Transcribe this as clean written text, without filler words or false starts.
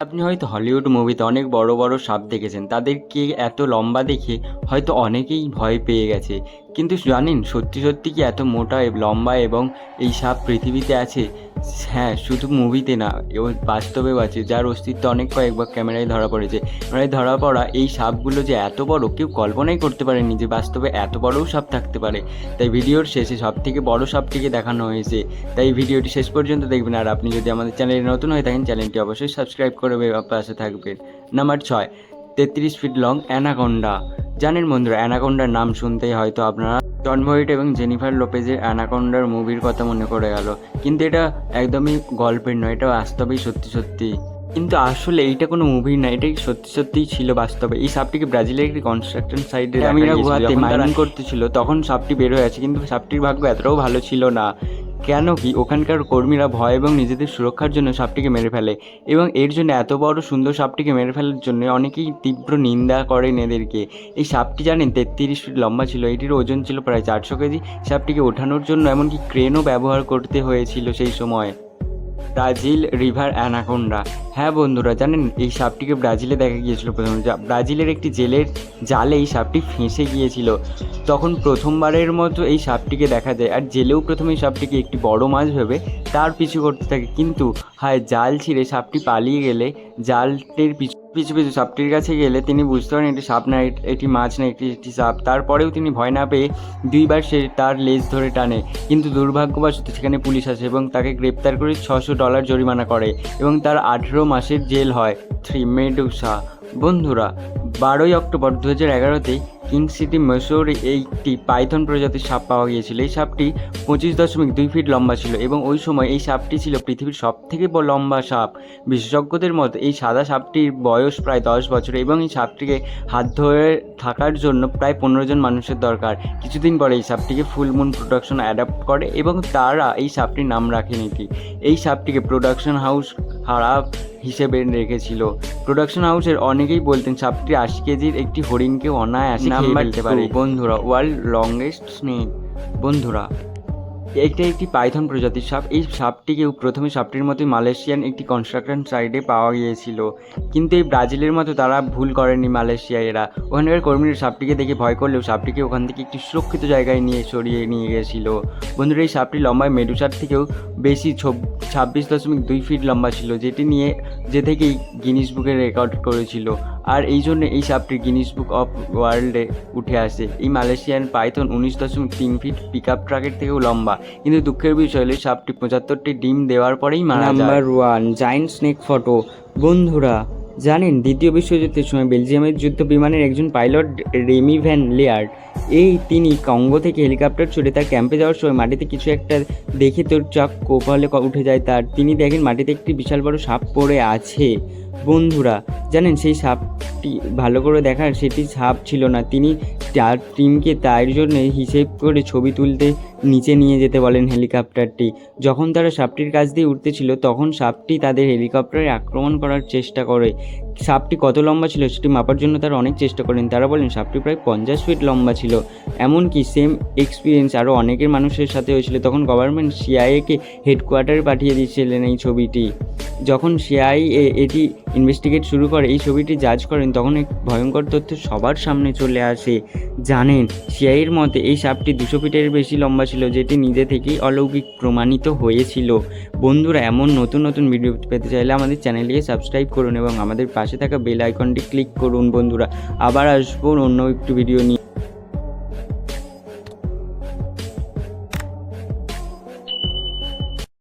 আপনি হয়তো হলিউড মুভিতে অনেক বড় বড় সাপ দেখেছেন, তাদেরকে এত লম্বা দেখে হয়তো অনেকেই ভয় পেয়ে গেছে। কিন্তু জানেন সত্যি সত্যি কি এত মোটা লম্বা এবং এই সাপ পৃথিবীতে আছে? হ্যাঁ, শুধু মুভিতে না, ও বাস্তবেও আছে, যার অস্তিত্ব অনেক কয়েকবার ক্যামেরায় ধরা পড়েছে। ক্যামেরায় ধরা পড়া এই সাপগুলো যে এত বড় কেউ কল্পনাই করতে পারেনি যে বাস্তবে এত বড়ও সাপ থাকতে পারে। তাই ভিডিওর শেষে সব থেকে বড় সাপটিকে দেখানো হয়েছে। তাই ভিডিওটি শেষ পর্যন্ত দেখবেন। আর আপনি যদি আমাদের চ্যানেলে নতুন হয়ে থাকেন, চ্যানেলটি অবশ্যই সাবস্ক্রাইব করে পাশে থাকবেন। Number 6, 33 feet long anaconda. জানেন বন্ধুরা, অ্যানাকোন্ডার নাম শুনতেই হয়তো আপনারা জন ভয়েট এবং জেনিফার লোপেজের অ্যানাকোন্ডার মুভির কথা মনে করে গেল। কিন্তু এটা একদমই গল্পের নয়, এটা বাস্তবেই সত্যি সত্যি। কিন্তু আসলে এইটা কোনো মুভি না, এটাই সত্যি সত্যিই ছিল বাস্তবে। এই সাপটিকে ব্রাজিলের একটি কনস্ট্রাকশন সাইটে গুহাতে মাইনিং করতেছিল, তখন সাপটি বের হয়ে আছে। কিন্তু সাপটির ভাগ্য এতটাও ভালো ছিল না। কেন কি, ওখানকার কর্মীরা ভয় এবং নিজেদের সুরক্ষার জন্য সাপটিকে মেরে ফেলে, এবং এর জন্য এত বড় সুন্দর সাপটিকে মেরে ফেলার জন্য অনেকেই তীব্র নিন্দা করেন এদেরকে। এই সাপটি জানেন 33 ফিট লম্বা ছিল, এটির ওজন ছিল প্রায় 400 কেজি। সাপটিকে ওঠানোর জন্য এমনকি ক্রেনও ব্যবহার করতে হয়েছিল সেই সময়। Brazil river anaconda. হ্যাঁ বন্ধুরা, জানেন এই সাপটিকে ব্রাজিলে দেখা গিয়েছিল প্রথমে। ব্রাজিলের একটি জেলের জালে এই সাপটি ফেঁসে গিয়েছিল। তখন প্রথমবারের মতো এই সাপটিকে দেখা যায়, আর জেলেও প্রথমে এই সাপটিকে একটি বড় মাছ ভেবে তার পিছু করতে থাকে। কিন্তু হায়, জাল ছিঁড়ে সাপটি পালিয়ে গেলে জালটির পিছু পিছু পিছু সাপটির কাছে গেলে তিনি বুঝতে পারেন এটি সাপ না, এটি মাছ না, একটি সাপ। তারপরেও তিনি ভয় না পেয়ে 2বার সে তার লেজ ধরে টানে। কিন্তু দুর্ভাগ্যবশত সেখানে পুলিশ আসে এবং তাকে গ্রেপ্তার করে $600 জরিমানা করে এবং তার 18 মাসের জেল হয়। 3 মেডুসা। বন্ধুরা, 12ই অক্টোবর 2011-তে কিং সিটি মিসৌরি একটি পাইথন প্রজাতির সাপ পাওয়া গিয়েছিল। এই সাপটি 25.2 ফিট লম্বা ছিল এবং ওই সময় এই সাপটি ছিল পৃথিবীর সবথেকে লম্বা সাপ। বিশেষজ্ঞদের মতে এই সাদা সাপটির বয়স প্রায় 10 বছর এবং এই সাপটিকে হাত ধরে থাকার জন্য প্রায় 15 জন মানুষের দরকার। কিছুদিন পরে এই সাপটিকে ফুল মুন প্রোডাকশন অ্যাডাপ্ট করে এবং তারা এই সাপটির নাম রাখেন এটি। এই সাপটিকে প্রোডাকশন হাউস খারাপ হিসেবে রেখেছিল। প্রোডাকশন হাউসের অনেকেই বলতেন সাপটি 80 কেজির একটি হরিণকে অনায়াসে খেয়ে ফেলতে পারে। বন্ধুরা, ওয়ার্ল্ড লংগেস্ট স্নেক। বন্ধুরা, এটা একটি পাইথন প্রজাতির সাপ। এই সাপটিকেও প্রথমে সাপটির মতোই মালয়েশিয়ান একটি কনস্ট্রাকশন সাইটে পাওয়া গিয়েছিল। কিন্তু এই ব্রাজিলের মতো তারা ভুল করেনি মালয়েশিয়া। এরা ওখানকার কর্মীরা সাপটিকে দেখে ভয় করলেও সাপটিকে ওখান থেকে একটি সুরক্ষিত জায়গায় সরিয়ে নিয়ে গেছিল। বন্ধুরা, এই সাপটি লম্বায় মেডুসার থেকেও বেশি 26.2 ফিট লম্বা ছিল, যে থেকেই গিনিস বুকে রেকর্ড করেছিল। আর এই জন্য এই সাপটি গিনিস বুক অফ ওয়ার্ল্ডে উঠে আসে। এই Malaysian python 19.3 feet pick up ট্রাকের থেকেও লম্বা। কিন্তু দুঃখের বিষয় হলো সাপটি 75টি ডিম দেওয়ার পরেই মারা যায়। Number 1, giant snake photo. বন্ধুরা, জানেন দ্বিতীয় বিশ্বযুদ্ধের সময় বেলজিয়ামের যুদ্ধ বিমানের একজন পাইলট রেমি ভ্যান লেয়ার্ড, তিনি কঙ্গো থেকে হেলিকপ্টার চড়ে তার ক্যাম্পে যাওয়ার সময় মাটিতে কিছু একটা দেখে তোর চোখ কপালে উঠে যায় তার। তিনি দেখেন মাটিতে একটি বিশাল বড় সাপ পড়ে আছে। বন্ধুরা, জানেন সেই সাপটি ভালো করে দেখার সেটি সাপ ছিল না। তিনি তার টিমকে তার জন্য হিসেব করে ছবি তুলতে নিচে নিয়ে যেতে বলেন হেলিকপ্টারটি। যখন তারা সাপটির কাছ দিয়ে উঠতেছিল তখন সাপটি তাদের হেলিকপ্টারে আক্রমণ করার চেষ্টা করে। সাপটি কত লম্বা ছিল সেটি মাপার জন্য তারা অনেক চেষ্টা করেন। তারা বলেন সাপটি প্রায় 50 ফিট লম্বা ছিল। এমনকি সেম এক্সপিরিয়েন্স আরও অনেকের মানুষের সাথে হয়েছিল। তখন গভর্নমেন্ট সিআইএকে হেডকোয়ার্টারে পাঠিয়ে দিয়েছিলেন এই ছবিটি। যখন সিআইএ এটি ইনভেস্টিগেট শুরু করে, এই ছবিটি জাজ করেন, তখন এক ভয়ঙ্কর তথ্য সবার সামনে চলে আসে। জানেন সিআইএর মতে এই সাপটি 200 ফিটের বেশি লম্বা ছিল, যেটি নিজে থেকেই অলৌকিক প্রমাণিত হয়েছিল। বন্ধুরা, এমন নতুন নতুন ভিডিও পেতে চাইলে আমাদের চ্যানেলটিকে সাবস্ক্রাইব করুন এবং আমাদের পাশে থাকা বেল আইকনটি ক্লিক করুন। বন্ধুরা, আবার আসবো অন্য একটি ভিডিও নিয়ে।